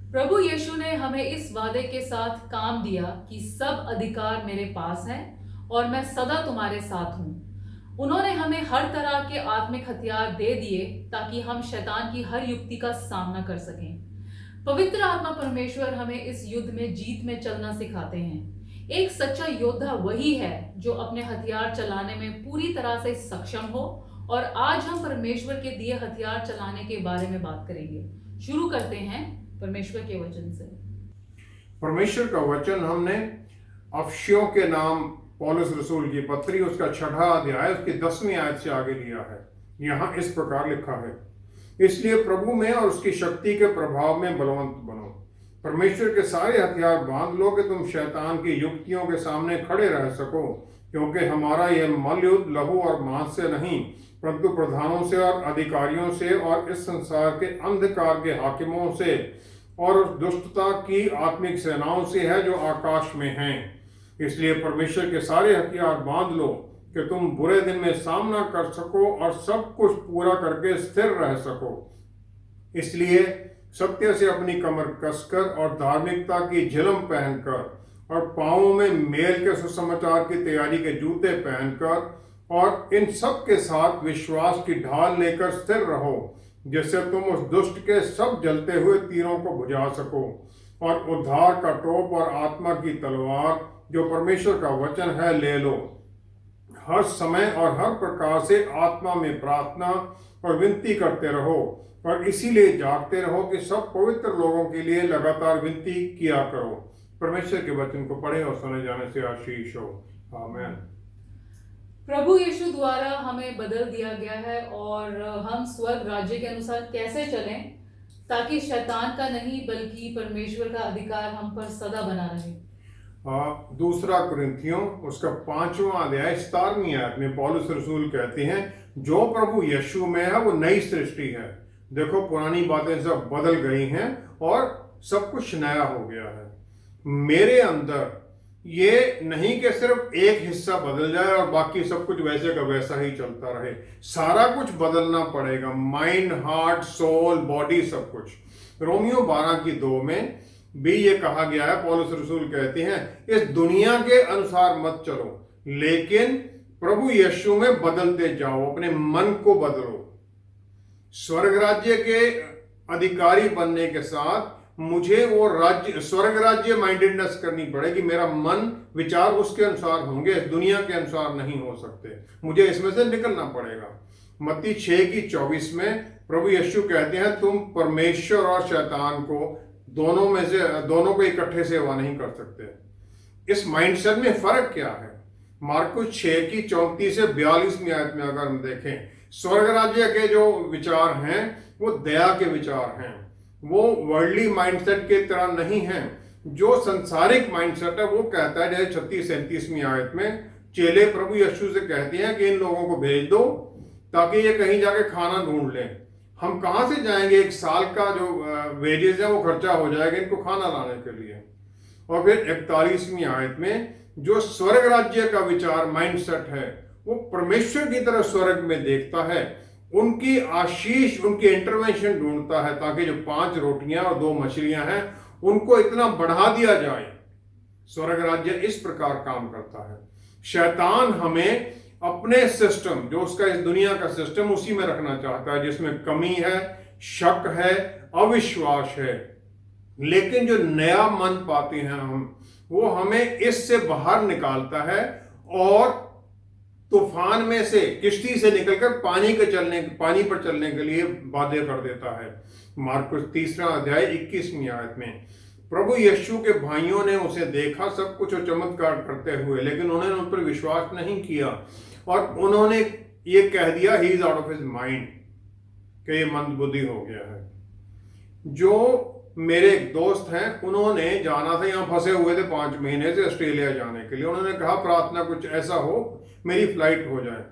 प्रभु यीशु ने हमें इस वादे के साथ काम दिया कि सब अधिकार मेरे पास है और मैं सदा तुम्हारे साथ हूँ। उन्होंने हमें हर तरह के आत्मिक हथियार दे दिए ताकि हम शैतान की हर युक्ति का सामना कर सकें। पवित्र आत्मा परमेश्वर हमें इस युद्ध में जीत में चलना सिखाते हैं। एक सच्चा योद्धा वही है जो अपने हथियार चलाने में पूरी तरह से सक्षम हो, और आज हम परमेश्वर के दिए हथियार चलाने के बारे में बात करेंगे। शुरू करते हैं परमेश्वर के वचन से। परमेश्वर का वचन हमने अफसियों के नाम पौलुस रसूल की पत्री उसका 6वां अध्याय उसकी 10वीं आयत से आगे लिया है। यहाँ इस प्रकार लिखा है, इसलिए प्रभु में और उसकी शक्ति के प्रभाव में बलवंत बनो। परमेश्वर के सारे हथियार बांध लो कि तुम शैतान की युक्तियों के सामने खड़े रह सको, क्योंकि हमारा यह मल्लयुद्ध लहू और मांस से नहीं परंतु प्रधानों से और अधिकारियों से और इस संसार के अंधकार के हाकिमों से और उस दुष्टता की आत्मिक सेनाओं से है जो आकाश में हैं। इसलिए परमेश्वर के सारे हथियार बांध लो कि तुम बुरे दिन में सामना कर सको और सब कुछ पूरा करके स्थिर रह सको। इसलिए सत्य से अपनी कमर कसकर और धार्मिकता की झिलम पहनकर और पांवों में मेल के सुसमाचार की तैयारी के जूते पहनकर और इन सब के साथ विश्वास की ढाल लेकर स्थिर रहो, जिससे तुम उस दुष्ट के सब जलते हुए तीरों को बुझा सको। और उद्धार का टोप और आत्मा की तलवार जो परमेश्वर का वचन है ले लो। हर समय और हर प्रकार से आत्मा में प्रार्थना और विनती करते रहो, और इसीलिए जागते रहो कि सब पवित्र लोगों के लिए लगातार विनती किया करो। परमेश्वर के वचन को पढ़े और सुने जाने से आशीष हो। आमीन। प्रभु यीशु द्वारा हमें बदल दिया गया है और हम स्वर्ग राज्य के अनुसार कैसे चलें ताकि शैतान का नहीं बल्कि परमेश्वर का अधिकार हम पर सदा बना रहे। दूसरा कुरिन्थियों उसका 5वां अध्याय 17वीं आयत में पौलुस रसूल कहते हैं, जो प्रभु यीशु में है वो नई सृष्टि है। देखो पुरानी बातें सब बदल गई हैं और सब कुछ नया हो गया है। मेरे अंदर ये नहीं कि सिर्फ एक हिस्सा बदल जाए और बाकी सब कुछ वैसे का वैसा ही चलता रहे। सारा कुछ बदलना पड़ेगा, माइंड, हार्ट, सोल, बॉडी, सब कुछ। रोमियो 12:2 में भी ये कहा गया है। पौलुस रसूल कहते हैं, इस दुनिया के अनुसार मत चलो, लेकिन प्रभु यीशु में बदलते जाओ, अपने मन को बदलो। स्वर्ग राज्य के अधिकारी बनने के साथ मुझे वो राज्य, स्वर्ग राज्य माइंडेडनेस करनी पड़ेगी। मेरा मन विचार उसके अनुसार होंगे, इस दुनिया के अनुसार नहीं हो सकते। मुझे इसमें से निकलना पड़ेगा। मत्ती 6:24 में प्रभु यीशु कहते हैं, तुम परमेश्वर और शैतान को दोनों को इकट्ठे सेवा नहीं कर सकते। इस माइंडसेट में फर्क क्या है? मार्कुस 6:34 से 42वीं आयत में अगर हम देखें, स्वर्ग राज्य के जो विचार हैं वो दया के विचार हैं, वो वर्ल्डली माइंडसेट के तरह नहीं है। जो संसारिक माइंडसेट है वो कहता है, जैसे 36-37वीं आयत में चेले प्रभु यीशु से कहते हैं कि इन लोगों को भेज दो ताकि ये कहीं जाके खाना ढूंढ लें। हम कहाँ से जाएंगे? एक साल का जो वेजेस है वो खर्चा हो जाएगा इनको खाना लाने के लिए। और फिर 41वीं आयत में जो स्वर्ग राज्य का विचार माइंडसेट है वो परमेश्वर की तरह स्वर्ग में देखता है, उनकी आशीष, उनकी इंटरवेंशन ढूंढता है ताकि जो 5 रोटियां और 2 मछलियां हैं उनको इतना बढ़ा दिया जाए। स्वर्ग राज्य इस प्रकार काम करता है। शैतान हमें अपने सिस्टम, जो उसका इस दुनिया का सिस्टम, उसी में रखना चाहता है जिसमें कमी है, शक है, अविश्वास है। लेकिन जो नया मन पाते हैं हम, वो हमें इससे बाहर निकालता है और तूफान में से, किश्ती से निकलकर पानी पर चलने के लिए बाध्य कर देता है। मार्कुस 3:21वीं आयत में प्रभु यीशु के भाइयों ने उसे देखा सब कुछ और चमत्कार करते हुए, लेकिन उन्होंने उन पर विश्वास नहीं किया और उन्होंने ये कह दिया, he is out of his mind, कि ये मंदबुद्धि हो गया है। जो मेरे एक दोस्त हैं, उन्होंने जाना था, यहाँ फंसे हुए थे 5 महीने से ऑस्ट्रेलिया जाने के लिए। उन्होंने कहा प्रार्थना कुछ ऐसा हो मेरी फ्लाइट हो जाए।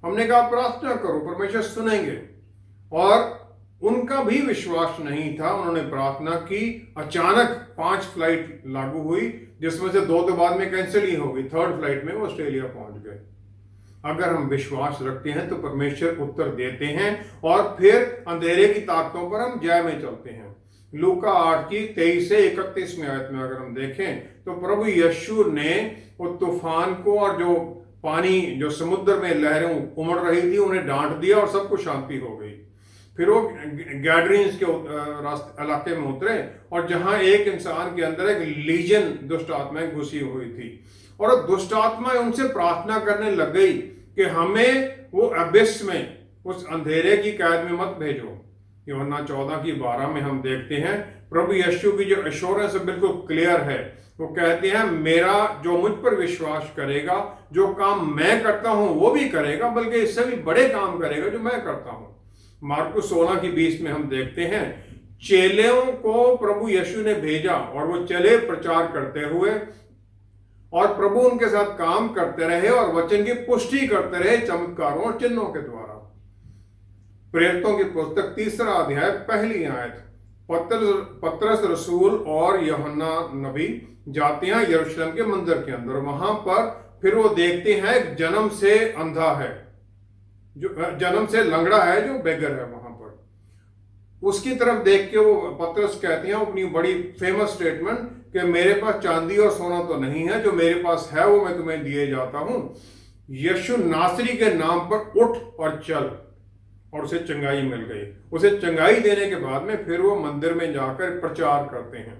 हमने कहा प्रार्थना करो, परमेश्वर सुनेंगे। और उनका भी विश्वास नहीं था, उन्होंने प्रार्थना की। अचानक 5 फ्लाइट लागू हुई, जिसमें से 2 तो बाद में कैंसिल ही हो गई। 3rd फ्लाइट में वो ऑस्ट्रेलिया पहुंच गए। अगर हम विश्वास रखते हैं तो परमेश्वर उत्तर देते हैं और फिर अंधेरे की ताकतों पर हम जय में चलते हैं। लूका 8 की 23 से 31 में आयत में अगर हम देखें तो प्रभु यीशु ने वो तूफान को और जो पानी जो समुद्र में लहरें उमड़ रही थी उन्हें डांट दिया और सबको शांति हो गई। फिर वो गैडरिन्स के रास्ते इलाके में उतरे और जहां एक इंसान के अंदर एक लीजन दुष्ट आत्माएं घुसी हुई थी और दुष्ट आत्माएं उनसे प्रार्थना करने लग गई कि हमें वो अबिस में उस अंधेरे की कैद में मत भेजो। यूहन्ना 14 की 12 में हम देखते हैं प्रभु यीशु की जो एश्योरेंस है बिल्कुल क्लियर है। वो कहते हैं मेरा जो मुझ पर विश्वास करेगा, जो काम मैं करता हूं वो भी करेगा, बल्कि इससे भी बड़े काम करेगा जो मैं करता हूं। मार्कुस 16 की 20 में हम देखते हैं चेलों को प्रभु यीशु ने भेजा और वो चले प्रचार करते हुए और प्रभु उनके साथ काम करते रहे और वचन की पुष्टि करते रहे चमत्कारों और चिन्हों के द्वारा। प्रेरितों की पुस्तक 3 अध्याय 1 आयत, पतरस रसूल और यूहन्ना नबी जाते हैं यरूशलेम के मंदिर के अंदर। वहां पर फिर वो देखते हैं जन्म से अंधा है, जो जन्म से लंगड़ा है, जो बेगर है। वहां पर उसकी तरफ देख के वो पतरस कहते हैं अपनी बड़ी फेमस स्टेटमेंट कि मेरे पास चांदी और सोना तो नहीं है, जो मेरे पास है वो मैं तुम्हें दिए जाता हूं। यीशु नासरी के नाम पर उठ और चल, और उसे चंगाई मिल गई। उसे चंगाई देने के बाद में फिर वो मंदिर में जाकर प्रचार करते हैं।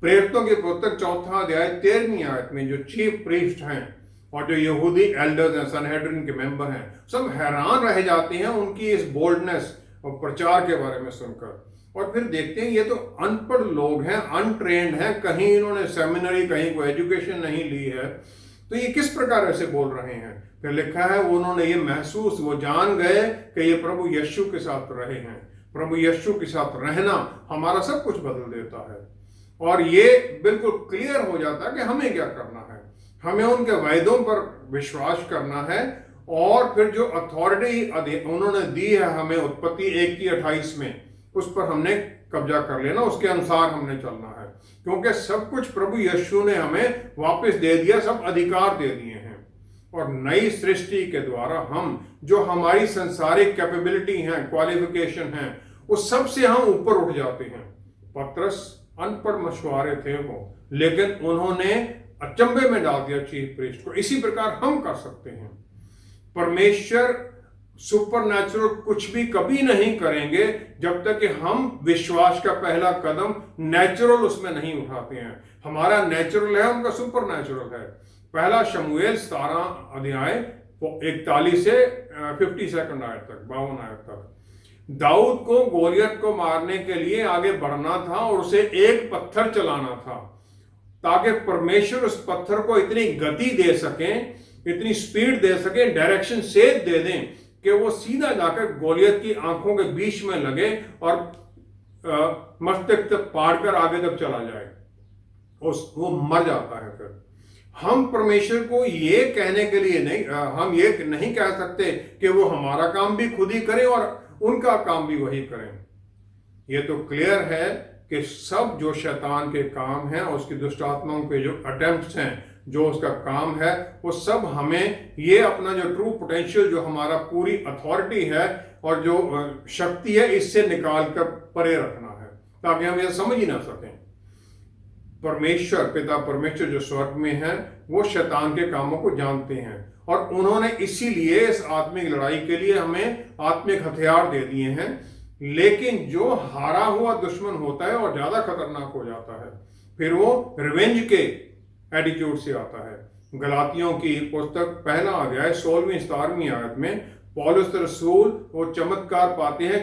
प्रेरितों की पुस्तक 4 अध्याय 13 आयत में जो चीफ प्रीस्ट हैं और जो यहूदी एल्डर्स हैं, सनहेड्रिन के मेंबर हैं, सब हैरान रह जाते हैं उनकी इस बोल्डनेस और प्रचार के बारे में सुनकर। और फिर देखते हैं ये तो अनपढ़ लोग हैं, अनट्रेंड हैं, कहीं इन्होंने सेमिनरी, कहीं कोई एजुकेशन नहीं ली है, तो ये किस प्रकार ऐसे बोल रहे हैं। फिर लिखा है उन्होंने ये महसूस, वो जान गए कि ये प्रभु यीशु के साथ रहे हैं। प्रभु यीशु के साथ रहना हमारा सब कुछ बदल देता है और ये बिल्कुल क्लियर हो जाता है कि हमें क्या करना है। हमें उनके वायदों पर विश्वास करना है और फिर जो अथॉरिटी उन्होंने दी है हमें उत्पत्ति 1 की 28 में, उस पर हमने कब्जा कर लेना, उसके अनुसार हमने चलना है, क्योंकि सब कुछ प्रभु यीशु ने हमें वापस दे दिया, सब अधिकार दे दिए हैं। और नई सृष्टि के द्वारा हम जो हमारी संसारिक कैपेबिलिटी है, क्वालिफिकेशन है, उस सब से हम ऊपर उठ जाते हैं। पतरस अनपढ़ मछुआरे थे वो, लेकिन उन्होंने अचंभे में डाल दिया चीफ प्रीस्ट को। इसी प्रकार हम कर सकते हैं। परमेश्वर सुपरनैचुरल कुछ भी कभी नहीं करेंगे जब तक कि हम विश्वास का पहला कदम नेचुरल उसमें नहीं उठाते हैं। हमारा नेचुरल है, उनका सुपरनैचुरल है। पहला शमूएल 17 अध्याय 41 से 52 आयत तक, 52 आयत तक, दाऊद को गोलियत को मारने के लिए आगे बढ़ना था और उसे एक पत्थर चलाना था ताकि परमेश्वर उस पत्थर को इतनी गति दे सकें, इतनी स्पीड दे सकें, डायरेक्शन से दे दें कि वो सीधा जाकर गोलियत की आंखों के बीच में लगे और मस्तक तक पाड़ कर आगे तक चला जाए, वो मर जाता है। फिर हम परमेश्वर को ये कहने के लिए नहीं, हम ये नहीं कह सकते कि वो हमारा काम भी खुद ही करें और उनका काम भी वही करें। ये तो क्लियर है कि सब जो शैतान के काम हैं, उसकी दुष्ट आत्माओं के जो अटेम्प्ट्स हैं, जो उसका काम है, वो सब हमें ये अपना जो ट्रू पोटेंशियल, जो हमारा पूरी अथॉरिटी है और जो शक्ति है, इससे निकाल कर परे रखना है ताकि हम ये समझ ही ना सकें। परमेश्वर, पिता परमेश्वर जो स्वर्ग में है, वो शैतान के कामों को जानते हैं और उन्होंने इसीलिए इस आत्मिक लड़ाई के लिए हमें आत्मिक हथियार दे दिए हैं। लेकिन जो हारा हुआ दुश्मन होता है और ज्यादा खतरनाक हो जाता है, फिर वो रिवेंज के एटीट्यूड से आता है। गलातियों की पुस्तक 1 अध्याय 16-17 आयत में पौलुस रसूल वो चमत्कार पाते हैं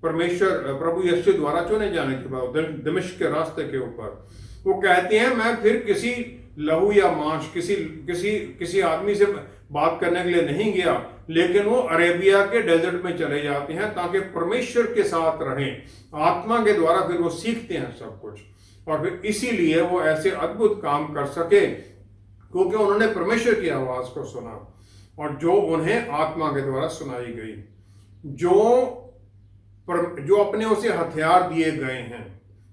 परमेश्वर प्रभु यीशु द्वारा चुने जाने के बाद दमिश्क के रास्ते के ऊपर। वो कहते हैं मैं फिर किसी लहू या मांस, किसी आदमी से बात करने के लिए नहीं गया, लेकिन वो अरेबिया के डेजर्ट में चले जाते हैं ताकि परमेश्वर के साथ रहें। आत्मा के द्वारा फिर वो सीखते हैं सब कुछ और फिर इसीलिए वो ऐसे अद्भुत काम कर सके क्योंकि उन्होंने परमेश्वर की आवाज को सुना और जो उन्हें आत्मा के द्वारा सुनाई गई। जो अपने उसे हथियार दिए गए हैं,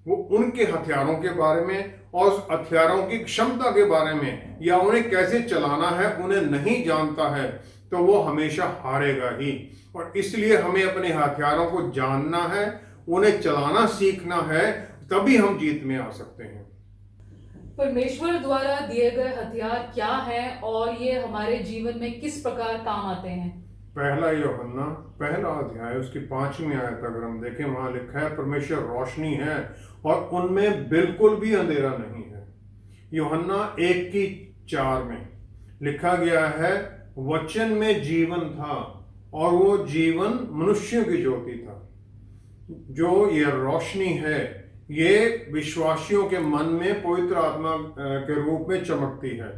वो उनके हथियारों के बारे में और उस हथियारों की क्षमता के बारे में या उन्हें कैसे चलाना है उन्हें नहीं जानता है, तो वो हमेशा हारेगा ही। और इसलिए हमें अपने हथियारों को जानना है, उन्हें चलाना सीखना है, तभी हम जीत में आ सकते हैं। परमेश्वर द्वारा दिए गए हथियार क्या हैं और ये हमारे जीवन में किस प्रकार काम आते हैं? पहला यूहन्ना पहला अध्याय उसकी 5वीं आयत अगर हम देखें, वहां लिखा है परमेश्वर रोशनी है और उनमें बिल्कुल भी अंधेरा नहीं है। यूहन्ना 1:4 में लिखा गया है, वचन में जीवन था और वो जीवन मनुष्यों की ज्योति था। जो ये रोशनी है, ये विश्वासियों के मन में पवित्र आत्मा के रूप में चमकती है।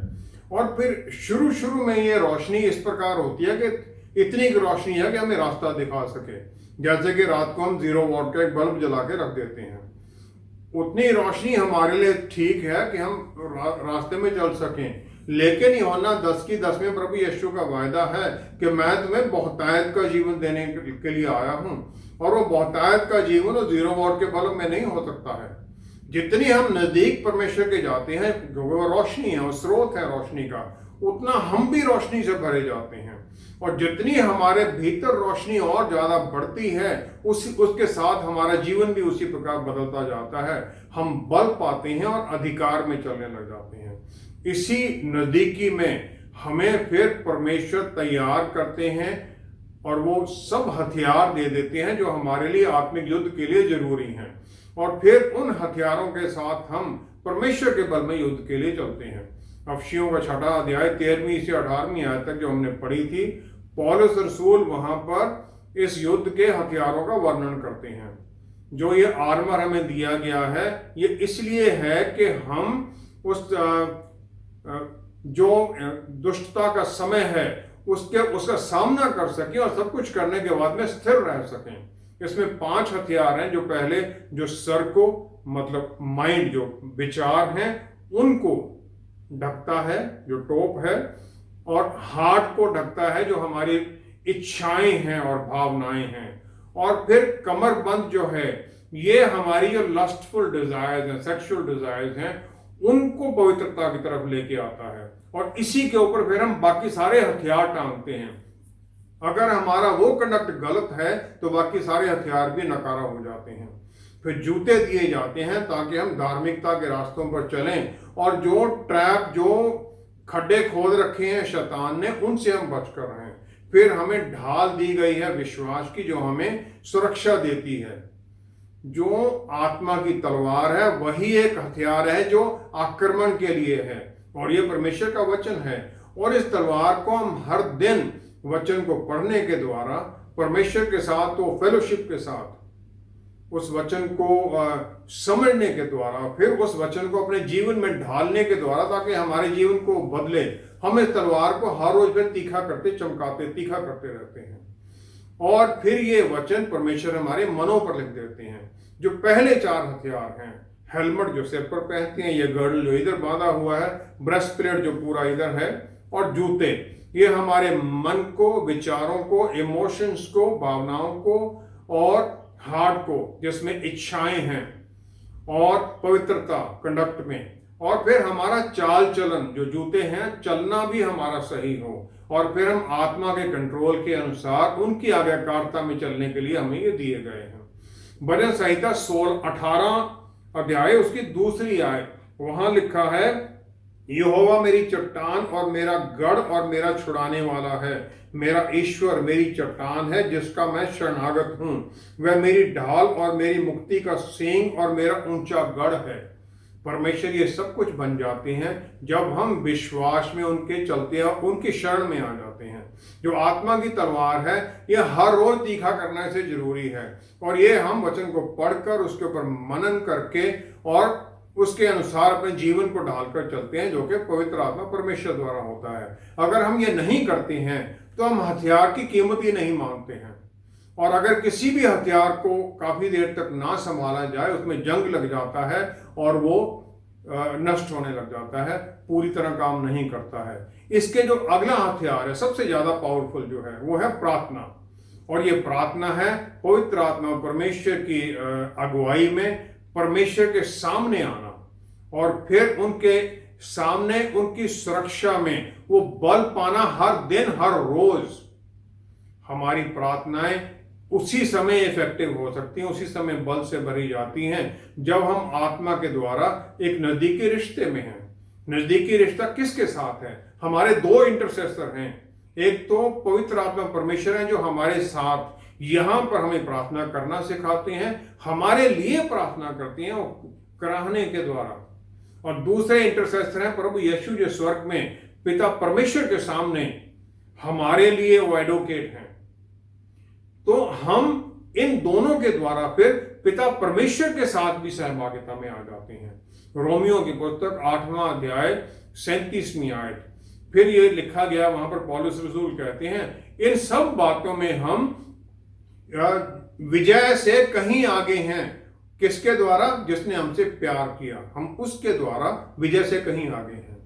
और फिर शुरू में ये रोशनी इस प्रकार होती है कि इतनी की रोशनी है कि हमें रास्ता दिखा सके। जैसे कि रात को हम 0 वॉट का एक बल्ब जला के रख देते हैं, उतनी रोशनी हमारे लिए ठीक है कि हम रास्ते में चल सकें। लेकिन यूहन्ना 10:10 में प्रभु यीशु का वायदा है कि मैं तुम्हें बहुतायत का जीवन देने के लिए आया हूं, और वो बहुतायत का जीवन वो 0 वॉट के बल्ब में नहीं हो सकता है। जितनी हम नजदीक परमेश्वर के जाते हैं, क्योंकि वो रोशनी है, वो स्रोत है रोशनी का, उतना हम भी रोशनी से भरे जाते हैं। और जितनी हमारे भीतर रोशनी और ज्यादा बढ़ती है, उसके साथ हमारा जीवन भी उसी प्रकार बदलता जाता है। हम बल पाते हैं और अधिकार में चलने लग जाते हैं। इसी नजदीकी में हमें फिर परमेश्वर तैयार करते हैं और वो सब हथियार दे देते हैं जो हमारे लिए आत्मिक युद्ध के लिए जरूरी हैं। और फिर उन हथियारों के साथ हम परमेश्वर के बल में युद्ध के लिए चलते हैं। अफसियों का 6 अध्याय 13वीं से 18वीं आयत तक जो हमने पढ़ी थी, पौलुस रसूल वहां पर इस युद्ध के हथियारों का वर्णन करते हैं। जो ये आर्मर हमें दिया गया है, ये इसलिए है कि हम उस जो दुष्टता का समय है उसका सामना कर सकें और सब कुछ करने के बाद में स्थिर रह सकें। इसमें 5 हथियार हैं। जो पहले जो सर को, मतलब माइंड, जो विचार हैं, उनको ढकता है, जो टोप है, और हार्ट को ढकता है, जो हमारी इच्छाएं हैं और भावनाएं हैं। और फिर कमरबंद जो है, ये हमारी जो लस्टफुल डिजायर्स हैं, सेक्सुअल डिजायर्स हैं, उनको पवित्रता की तरफ लेके आता है। और इसी के ऊपर फिर हम बाकी सारे हथियार टांगते हैं। अगर हमारा वो कंडक्ट गलत है तो बाकी सारे हथियार भी नकारा हो जाते हैं। फिर जूते दिए जाते हैं ताकि हम धार्मिकता के रास्तों पर चलें और जो ट्रैप, जो खड्डे खोद रखे हैं शैतान ने, उनसे हम बच कर रहें। फिर हमें ढाल दी गई है विश्वास की, जो हमें सुरक्षा देती है। जो आत्मा की तलवार है वही एक हथियार है जो आक्रमण के लिए है, और ये परमेश्वर का वचन है। और इस तलवार को हम हर दिन वचन को पढ़ने के द्वारा, परमेश्वर के साथ तो फेलोशिप के साथ, उस वचन को समझने के द्वारा, फिर उस वचन को अपने जीवन में ढालने के द्वारा, ताकि हमारे जीवन को बदले, हम इस तलवार को हर रोज फिर तीखा करते रहते हैं। और फिर ये वचन परमेश्वर हमारे मनों पर लिख देते हैं। जो पहले 4 हथियार हैं, हेलमेट जो सिर पर पहनते हैं, ये गर्ल जो इधर बांधा हुआ है, ब्रेस्टप्लेट जो पूरा इधर है, और जूते, ये हमारे मन को, विचारों को, इमोशंस को, भावनाओं को, और हार्ट को, जिसमें इच्छाएं हैं, और पवित्रता कंडक्ट में। और फिर हमारा चाल चलन, जो जूते हैं, चलना भी हमारा सही हो। और फिर हम आत्मा के कंट्रोल के अनुसार उनकी आज्ञाकारिता में चलने के लिए हमें ये दिए गए हैं। भजन संहिता 18 अध्याय उसकी 2री आयत, वहां लिखा है, यहोवा मेरी चट्टान और मेरा गढ़ और मेरा छुड़ाने वाला है, मेरा ईश्वर मेरी चट्टान है जिसका मैं शरणागत हूं। वह मेरी ढाल और मेरी मुक्ति का सींग और मेरा ऊंचा गढ़ है। परमेश्वर ये सब कुछ बन जाते हैं जब हम विश्वास में उनके चलते हैं, उनकी शरण में आ जाते हैं। जो आत्मा की तलवार है, ये हर रोज तीखा करने से जरूरी है। और ये हम वचन को पढ़कर, उसके ऊपर मनन करके और उसके अनुसार अपने जीवन को ढालकर चलते हैं, जो कि पवित्र आत्मा परमेश्वर द्वारा होता है। अगर हम ये नहीं करते हैं तो हम हथियार की कीमत ही नहीं मानते हैं। और अगर किसी भी हथियार को काफी देर तक ना संभाला जाए, उसमें जंग लग जाता है और वो नष्ट होने लग जाता है, पूरी तरह काम नहीं करता है। इसके जो अगला हथियार है, सबसे ज्यादा पावरफुल जो है, वो है प्रार्थना। और ये प्रार्थना है पवित्र आत्मा परमेश्वर की अगुवाई में परमेश्वर के सामने आना, और फिर उनके सामने उनकी सुरक्षा में वो बल पाना। हर दिन, हर रोज हमारी प्रार्थनाएं उसी समय इफेक्टिव हो सकती हैं, उसी समय बल से भरी जाती हैं जब हम आत्मा के द्वारा एक नजदीकी रिश्ते में हैं। नजदीकी रिश्ता किसके साथ है? हमारे दो इंटरसेसर हैं। एक तो पवित्र आत्मा परमेश्वर है जो हमारे साथ यहां पर हमें प्रार्थना करना सिखाते हैं, हमारे लिए प्रार्थना करती हैं कराहने के द्वारा। और दूसरे इंटरसेसर हैं प्रभु यीशु जो स्वर्ग में पिता परमेश्वर के सामने हमारे लिए वो एडवोकेट हैं। तो हम इन दोनों के द्वारा फिर पिता परमेश्वर के साथ भी सहभागिता में आ जाते हैं। रोमियो की पुस्तक 8वां अध्याय 37वीं आयत, फिर ये लिखा गया, वहां पर पौलुस रसूल कहते हैं, इन सब बातों में हम विजय से कहीं आगे हैं। किसके द्वारा? जिसने हमसे प्यार किया, हम उसके द्वारा विजय से कहीं आगे हैं।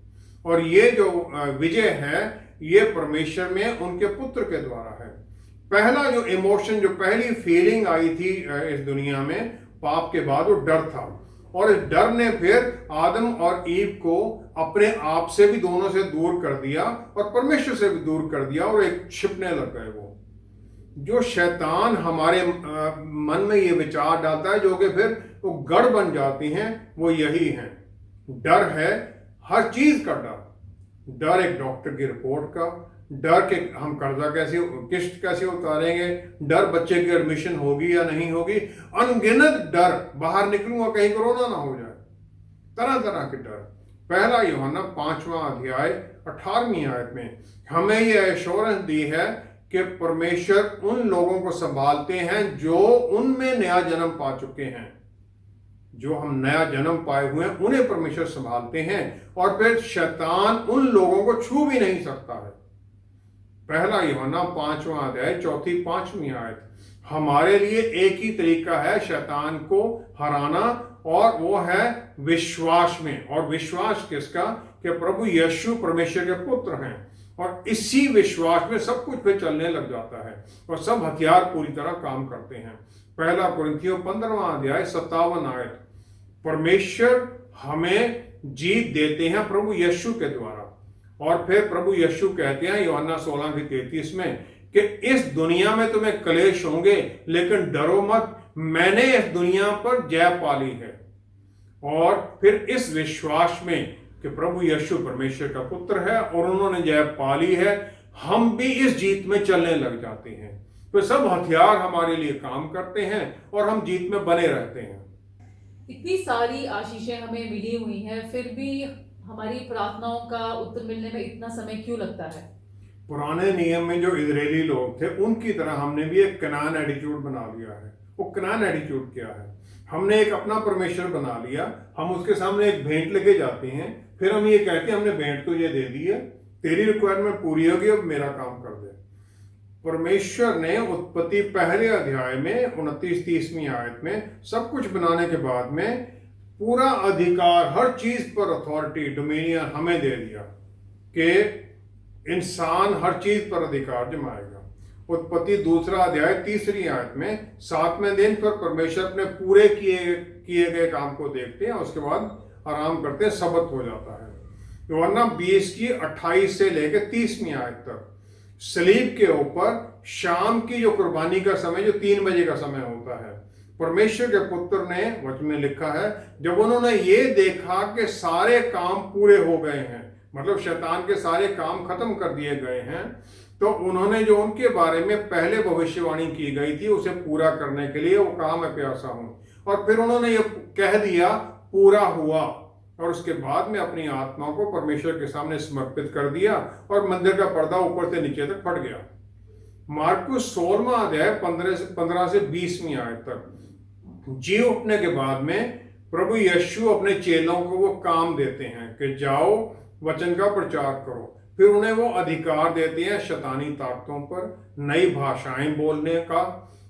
और ये जो विजय है ये परमेश्वर में उनके पुत्र के द्वारा है। पहला जो इमोशन, जो पहली फीलिंग आई थी इस दुनिया में पाप के बाद, वो डर था। और इस डर ने फिर आदम और ईव को अपने आप से भी दोनों से दूर कर दिया और परमेश्वर से भी दूर कर दिया और एक छिपने लग गए। वो जो शैतान हमारे मन में ये विचार डालता है, जो कि फिर वो गढ़ बन जाती हैं, वो यही है। डर है हर चीज का डर। डर एक डॉक्टर की रिपोर्ट का, डर के हम कर्जा किस्त कैसे उतारेंगे, डर बच्चे की एडमिशन होगी या नहीं होगी, अनगिनत डर, बाहर निकलूंगा कहीं कोरोना ना हो जाए, तरह तरह के डर। पहला यूहन्ना 5वां अध्याय 18वीं आयत में हमें यह एश्योरेंस दी है कि परमेश्वर उन लोगों को संभालते हैं जो उनमें नया जन्म पा चुके हैं। जो हम नया जन्म पाए हुए हैं उन्हें परमेश्वर संभालते हैं, और फिर शैतान उन लोगों को छू भी नहीं सकता है। पहला यूहन्ना 5वां अध्याय 4-5वीं आयत, हमारे लिए एक ही तरीका है शैतान को हराना, और वो है विश्वास में। और विश्वास किसका? कि प्रभु यीशु परमेश्वर के पुत्र हैं। और इसी विश्वास में सब कुछ फिर चलने लग जाता है और सब हथियार पूरी तरह काम करते हैं। पहला कुरिन्थियों 15वां अध्याय 57 आयत, परमेश्वर हमें जीत देते हैं प्रभु यीशु के द्वारा। और फिर प्रभु यीशु कहते हैं यूहन्ना 16:33 में कि इस दुनिया में तुम्हें क्लेश होंगे, लेकिन डरो मत, मैंने इस दुनिया पर जय पाली है। और फिर इस विश्वास में कि प्रभु यीशु परमेश्वर का पुत्र है और उन्होंने जय पाली है, हम भी इस जीत में चलने लग जाते हैं। तो सब हथियार हमारे लिए काम करते हैं और हम जीत में बने रहते हैं। इतनी सारी आशीषें हमें मिली हुई हैं, फिर भी हमारी प्रार्थनाओं का उत्तर मिलने में इतना समय क्यों लगता है? पुराने नियम में जो इजरायली लोग थे उनकी तरह हमने भी एक कनान एटीट्यूड बना लिया है। वो कनान एटीट्यूड क्या है? हमने एक अपना परमेश्वर बना लिया, हम उसके सामने एक भेंट लेके जाते हैं, फिर हम ये कहते हैं हमने भेंट तुझे दे दी है, तेरी रिक्वायरमेंट पूरी होगी, अब मेरा काम कर दे। परमेश्वर ने उत्पत्ति पहले अध्याय में 29-30वीं आयत में सब कुछ बनाने के बाद में पूरा अधिकार, हर चीज पर अथॉरिटी, डोमिनियन हमें दे दिया कि इंसान हर चीज पर अधिकार जमाएगा। उत्पत्ति 2 अध्याय 3 आयत में 7वें दिन पर परमेश्वर अपने पूरे किए गए काम को देखते हैं, उसके बाद आराम करते हैं, सबत हो जाता है। यूहन्ना 20:28 से लेकर 30वीं आयत तक सलीब के ऊपर शाम की जो कुर्बानी का समय, जो 3 बजे का समय होता है, परमेश्वर के पुत्र ने वचन में लिखा है, जब उन्होंने ये देखा कि सारे काम पूरे हो गए हैं, मतलब शैतान के सारे काम खत्म कर दिए गए हैं, तो उन्होंने जो उनके बारे में पहले भविष्यवाणी की गई थी उसे पूरा करने के लिए वो कहा मैं प्यासा हूं, और फिर उन्होंने ये कह दिया पूरा हुआ, और उसके बाद में अपनी आत्मा को परमेश्वर के सामने समर्पित कर दिया और मंदिर का पर्दा ऊपर से नीचे तक फट गया। मार्कुस 16वां अध्याय 15 से 20वीं आयत तक जी उठने के बाद में प्रभु यीशु अपने चेलों को वो काम देते हैं कि जाओ वचन का प्रचार करो। फिर उन्हें वो अधिकार देते हैं शैतानी ताकतों पर, नई भाषाएं बोलने का,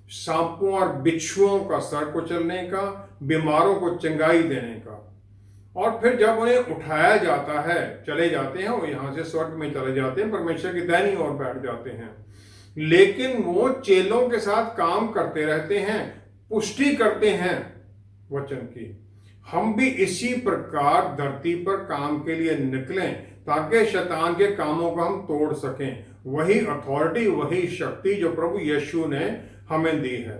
सांपों और बिच्छुओं का सर कुचलने का, बीमारों को चंगाई देने का। और फिर जब उन्हें उठाया जाता है, चले जाते हैं, वो यहां से स्वर्ग में चले जाते हैं, परमेश्वर की दाहिनी ओर बैठ जाते हैं, लेकिन वो चेलों के साथ काम करते रहते हैं, पुष्टि करते हैं वचन की। हम भी इसी प्रकार धरती पर काम के लिए निकलें ताकि शैतान के कामों को हम तोड़ सकें। वही अथॉरिटी, वही शक्ति जो प्रभु यीशु ने हमें दी है।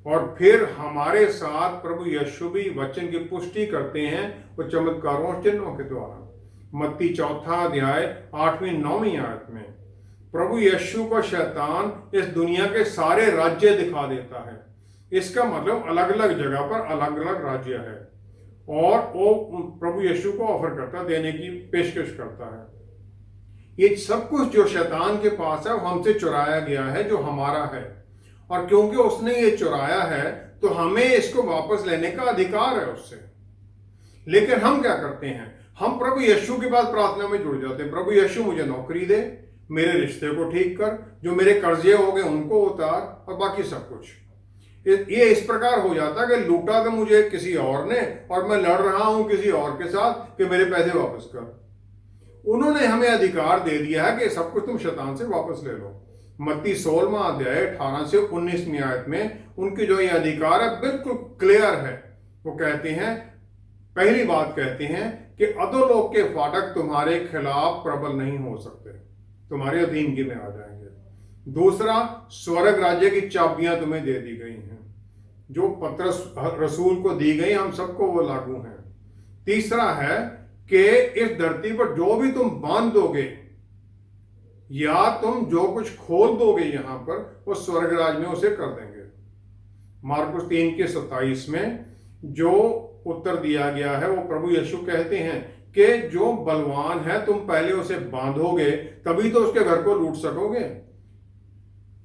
और फिर हमारे साथ प्रभु यीशु भी वचन की पुष्टि करते हैं वो चमत्कारों चिन्हों के द्वारा। मत्ती 4 8-9 आयत में प्रभु यीशु को शैतान इस दुनिया के सारे राज्य दिखा देता है। इसका मतलब अलग अलग जगह पर अलग अलग राज्य है और वो प्रभु यीशु को ऑफर करता, देने की पेशकश करता है। ये सब कुछ जो शैतान के पास है वो हमसे चुराया गया है, जो हमारा है। और क्योंकि उसने ये चुराया है तो हमें इसको वापस लेने का अधिकार है उससे। लेकिन हम क्या करते हैं, हम प्रभु यीशु के पास प्रार्थना में जुड़ जाते हैं, प्रभु यीशु मुझे नौकरी दे, मेरे रिश्ते को ठीक कर, जो मेरे कर्जे हो गए उनको उतार, और बाकी सब कुछ। ये इस प्रकार हो जाता है कि लूटा तो मुझे किसी और ने और मैं लड़ रहा हूं किसी और के साथ कि मेरे पैसे वापस कर। उन्होंने हमें अधिकार दे दिया है कि सब कुछ तुम शैतान से वापस ले लो। मत्ती 16 आयत में उनकी जो ये अधिकार है बिल्कुल क्लियर है। वो कहते हैं, पहली बात कहते हैं कि अधोलोक के फाटक तुम्हारे खिलाफ प्रबल नहीं हो सकते, तुम्हारे अधीनगी में आ जाएंगे। दूसरा, स्वर्ग राज्य की चाबियां तुम्हें दे दी गई हैं, जो पतरस रसूल को दी गई, हम सबको वो लागू हैं। तीसरा है कि इस धरती पर जो भी तुम बांध दोगे या तुम जो कुछ खोल दोगे यहां पर, वो स्वर्ग राज में उसे कर देंगे। मार्कुस 3:27 में जो उत्तर दिया गया है वो प्रभु यीशु कहते हैं कि जो बलवान है तुम पहले उसे बांधोगे तभी तो उसके घर को लूट सकोगे।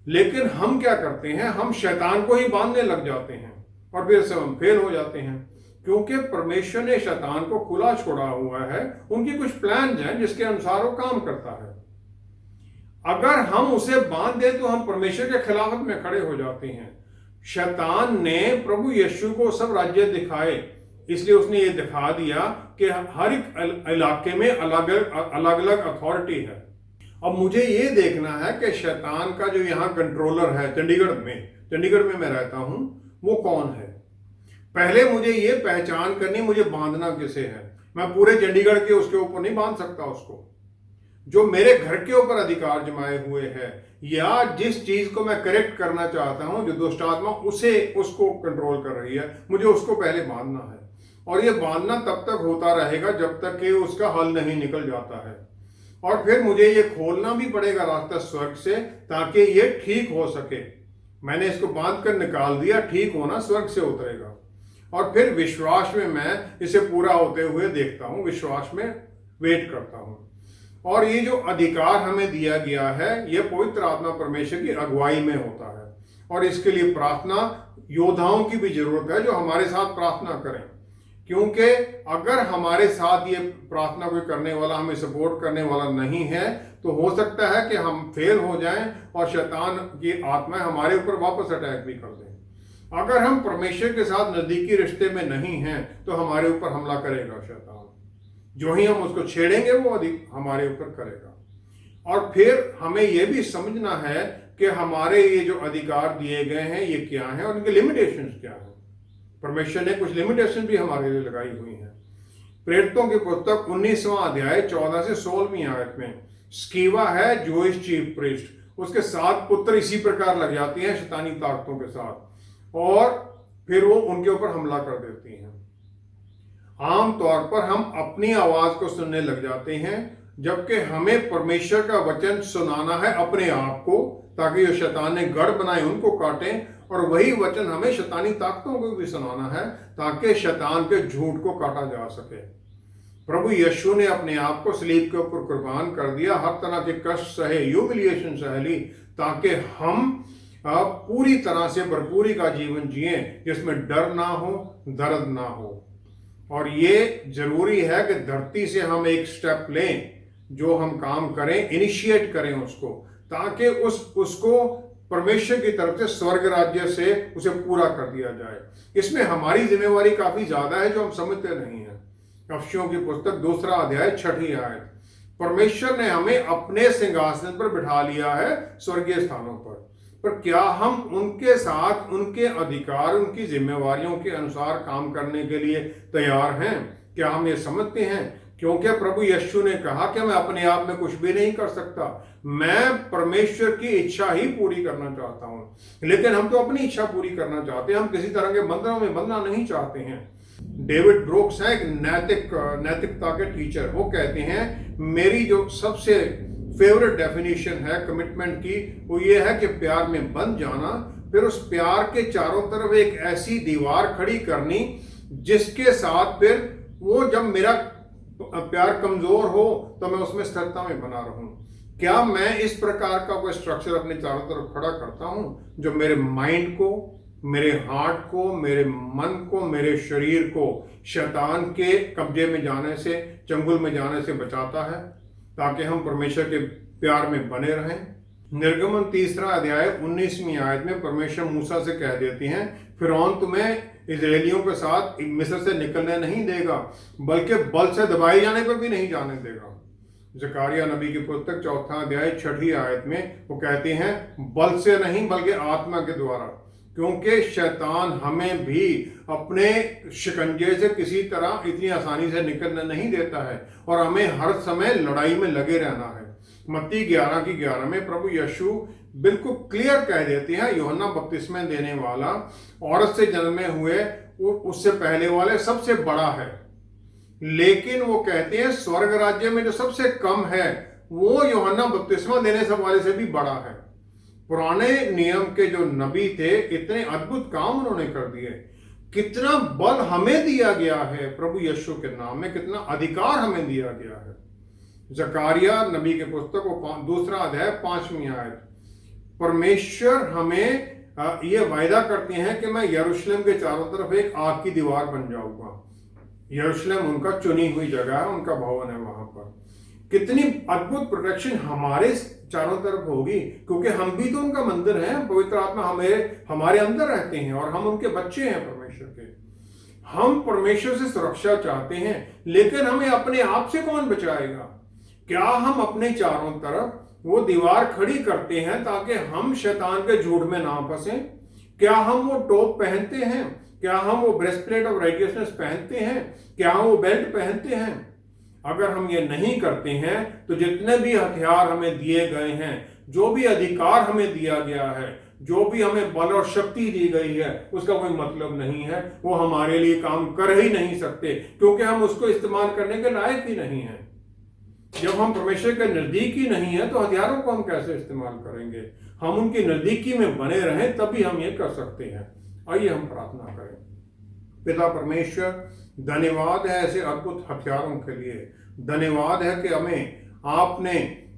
लेकिन हम क्या करते हैं, हम शैतान को ही बांधने लग जाते हैं और फिर से हम फेल हो जाते हैं, क्योंकि परमेश्वर ने शैतान को खुला छोड़ा हुआ है। उनकी कुछ प्लान हैं जिसके अनुसार वो काम करता है। अगर हम उसे बांध दें तो हम परमेश्वर के खिलाफत में खड़े हो जाते हैं। शैतान ने प्रभु यीशु को सब राज्य दिखाए, इसलिए उसने ये दिखा दिया कि हर एक इलाके में अलग अलग अथॉरिटी है। अब मुझे ये देखना है कि शैतान का जो यहाँ कंट्रोलर है चंडीगढ़ में मैं रहता हूं, वो कौन है। पहले मुझे ये पहचान करनी, मुझे बांधना किसे है। मैं पूरे चंडीगढ़ के उसके ऊपर नहीं बांध सकता उसको। जो मेरे घर के ऊपर अधिकार जमाए हुए है या जिस चीज को मैं करेक्ट करना चाहता हूं, जो दुष्ट आत्मा उसको कंट्रोल कर रही है, मुझे उसको पहले बांधना है। और ये बांधना तब तक होता रहेगा जब तक कि उसका हल नहीं निकल जाता है। और फिर मुझे ये खोलना भी पड़ेगा रास्ता स्वर्ग से, ताकि ये ठीक हो सके। मैंने इसको बांध कर निकाल दिया, ठीक होना स्वर्ग से उतरेगा। और फिर विश्वास में मैं इसे पूरा होते हुए देखता हूं, विश्वास में वेट करता हूं। और ये जो अधिकार हमें दिया गया है, ये पवित्र आत्मा परमेश्वर की अगुवाई में होता है। और इसके लिए प्रार्थना योद्धाओं की भी जरूरत है जो हमारे साथ प्रार्थना करें, क्योंकि अगर हमारे साथ ये प्रार्थना कोई करने वाला, हमें सपोर्ट करने वाला नहीं है, तो हो सकता है कि हम फेल हो जाएं और शैतान की आत्मा हमारे ऊपर वापस अटैक भी कर दें। अगर हम परमेश्वर के साथ नजदीकी रिश्ते में नहीं हैं तो हमारे ऊपर हमला करेगा शैतान। जो ही हम उसको छेड़ेंगे वो अधिक हमारे ऊपर करेगा। और फिर हमें यह भी समझना है कि हमारे ये जो अधिकार दिए गए हैं ये क्या हैं और इनके लिमिटेशंस क्या हैं। परमेश्वर ने कुछ लिमिटेशन भी हमारे लिए लगाई हुई हैं। प्रेरितों की पुस्तक 19 14 से 16 आयत में स्कीवा है जोइश चीफ प्रीस्ट, उसके 7 पुत्र इसी प्रकार लग जाते हैं शैतानी ताकतों के साथ और फिर वो उनके ऊपर हमला कर देती हैं। आमतौर पर हम अपनी आवाज को सुनने लग जाते हैं, जबकि हमें परमेश्वर का वचन सुनाना है अपने आप को, ताकि जो शैतान ने गढ़ बनाए उनको काटें। और वही वचन हमें शैतानी ताकतों को भी सुनाना है ताकि शैतान के झूठ को काटा जा सके। प्रभु यीशु ने अपने आप को सलीब के ऊपर कुर्बान कर दिया, हर तरह के कष्ट सहे, ह्यूमिलिएशन सह ली, ताकि हम पूरी तरह से भरपूरी का जीवन जिए जिसमें डर ना हो, दर्द ना हो। और ये जरूरी है कि धरती से हम एक स्टेप लें, जो हम काम करें, इनिशिएट करें उसको, ताकि उसको परमेश्वर की तरफ से स्वर्ग राज्य से उसे पूरा कर दिया जाए। इसमें हमारी जिम्मेवारी काफी ज्यादा है जो हम समझते नहीं हैं। अफसियों की पुस्तक 2 6 आयत, परमेश्वर ने हमें अपने सिंहासन पर बिठा लिया है स्वर्गीय स्थानों पर क्या हम उनके साथ उनके अधिकार, उनकी जिम्मेवारियों के अनुसार काम करने के लिए तैयार हैं? क्या हम ये समझते हैं क्योंकि प्रभु यीशु ने कहा कि मैं अपने आप में कुछ भी नहीं कर सकता, मैं परमेश्वर की इच्छा ही पूरी करना चाहता हूं। लेकिन हम तो अपनी इच्छा पूरी करना चाहते हैं, हम किसी तरह के बंधनों में बंधना नहीं चाहते हैं। डेविड ब्रोक्स है एक नैतिकता के टीचर। वो कहते हैं मेरी जो सबसे फेवरेट डेफिनेशन है कमिटमेंट की, वो ये है कि प्यार में बंध जाना, फिर उस प्यार के चारों तरफ एक ऐसी दीवार खड़ी करनी जिसके साथ फिर वो जब मेरा प्यार कमजोर हो तो मैं उसमें स्थिरता में बना रहूं। क्या मैं इस प्रकार का कोई स्ट्रक्चर अपने चारों तरफ खड़ा करता हूं जो मेरे माइंड को, मेरे हार्ट को, मेरे मन को, मेरे शरीर को शैतान के कब्जे में जाने से, चंगुल में जाने से बचाता है, ताकि हम परमेश्वर के प्यार में बने रहें। निर्गमन 3 अध्याय 19वीं आयत में परमेश्वर मूसा से कह देती हैं, फिरौन तुम्हें इजरायलियों के साथ मिस्र से निकलने नहीं देगा, बल्कि बल से दबाए जाने पर भी नहीं जाने देगा। जकारिया नबी की पुस्तक 4 अध्याय 6 आयत में वो कहते हैं बल से नहीं बल्कि आत्मा के द्वारा, क्योंकि शैतान हमें भी अपने शिकंजे से किसी तरह इतनी आसानी से निकलने नहीं देता है और हमें हर समय लड़ाई में लगे रहना है। मत्ती 11:11 में प्रभु यीशु बिल्कुल क्लियर कह देते हैं, यूहन्ना बपतिस्मा देने वाला औरत से जन्मे हुए उससे पहले वाले सबसे बड़ा है, लेकिन वो कहते हैं स्वर्ग राज्य में जो सबसे कम है वो यूहन्ना बपतिस्मा देने से वाले से भी बड़ा है। पुराने नियम के जो नबी थे इतने अद्भुत काम उन्होंने कर दिए। कितना बल हमें दिया गया है प्रभु यीशु के नाम में, कितना अधिकार हमें दिया गया है। जकारिया नबी के पुस्तक 2 अध्याय 5वीं आयत, परमेश्वर हमें ये वायदा करते हैं कि मैं यरूशलेम के चारों तरफ एक आग की दीवार बन जाऊंगा। यरूशलेम उनका चुनी हुई जगह है, उनका भवन है। वहां पर कितनी अद्भुत प्रोटेक्शन हमारे चारों तरफ होगी, क्योंकि हम भी तो उनका मंदिर हैं। पवित्र आत्मा हमारे अंदर रहते हैं और हम उनके बच्चे हैं परमेश्वर के। हम परमेश्वर से सुरक्षा चाहते हैं, लेकिन हमें अपने आप से कौन बचाएगा? क्या हम अपने चारों तरफ वो दीवार खड़ी करते हैं ताकि हम शैतान के झूठ में ना फंसे? क्या हम वो टोप पहनते हैं? क्या हम वो ब्रेस्टप्लेट ऑफ राइटियसनेस पहनते हैं? क्या हम वो बेल्ट पहनते हैं? अगर हम ये नहीं करते हैं तो जितने भी हथियार हमें दिए गए हैं, जो भी अधिकार हमें दिया गया है, जो भी हमें बल और शक्ति दी गई है, उसका कोई मतलब नहीं है। वो हमारे लिए काम कर ही नहीं सकते, क्योंकि हम उसको इस्तेमाल करने के लायक ही नहीं है। जब हम परमेश्वर के नजदीक ही नहीं है तो हथियारों को हम कैसे इस्तेमाल करेंगे? हम उनकी नजदीकी में बने रहें तभी हम ये कर सकते हैं। आइए हम प्रार्थना करें। पिता परमेश्वर, धन्यवाद है ऐसे अद्भुत हथियारों के लिए। धन्यवाद है कि हमें आपने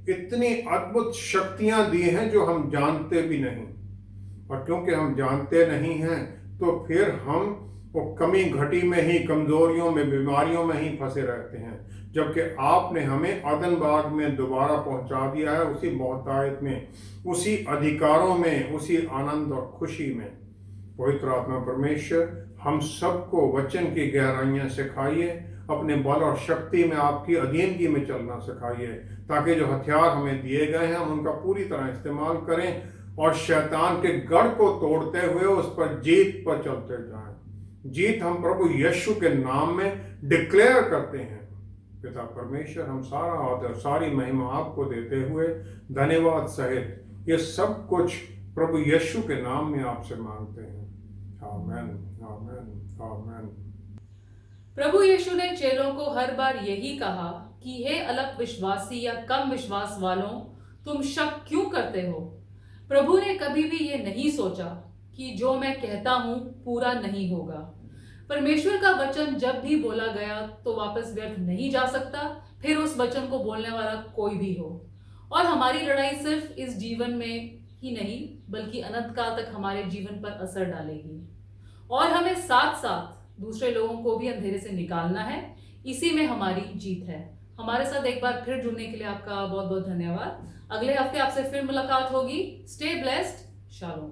इतनी अद्भुत शक्तियां दी हैं जो हम जानते भी नहीं, और क्योंकि हम जानते नहीं हैं तो फिर हम वो कमी घटी में ही, कमजोरियों में, बीमारियों में ही फंसे रहते हैं। जबकि आपने हमें अदन बाग में दोबारा पहुंचा दिया है, उसी मोहतायत में, उसी अधिकारों में, उसी आनंद और खुशी में। पवित्र आत्मा परमेश्वर हम सबको वचन की गहराइयां सिखाइए, अपने बल और शक्ति में आपकी अधीनगी में चलना सिखाइए, ताकि जो हथियार हमें दिए गए हैं हम उनका पूरी तरह इस्तेमाल करें और शैतान के गढ़ को तोड़ते हुए उस पर जीत पर चलते जाएं। जीत हम प्रभु यीशु के नाम में डिक्लेयर करते हैं। पिता परमेश्वर, हम सारा आदर, सारी महिमा आपको देते हुए धन्यवाद सहित ये सब कुछ प्रभु यीशु के नाम में आपसे मांगते हैं। आमीन, आमीन, आमीन। प्रभु यीशु ने चेलों को हर बार यही कहा कि हे अल्प विश्वासी या कम विश्वास वालों, तुम शक क्यों करते हो? प्रभु ने कभी भी ये नहीं सोचा कि जो मैं कहता हूं पूरा नहीं होगा। परमेश्वर का वचन जब भी बोला गया तो वापस व्यर्थ नहीं जा सकता, फिर उस वचन को बोलने वाला कोई भी हो। और हमारी लड़ाई सिर्फ इस जीवन में ही नहीं बल्कि अनंत काल तक हमारे जीवन पर असर डालेगी, और हमें साथ साथ दूसरे लोगों को भी अंधेरे से निकालना है। इसी में हमारी जीत है। हमारे साथ एक बार फिर जुड़ने के लिए आपका बहुत बहुत धन्यवाद। अगले हफ्ते आपसे फिर मुलाकात होगी। Stay blessed. शालोम।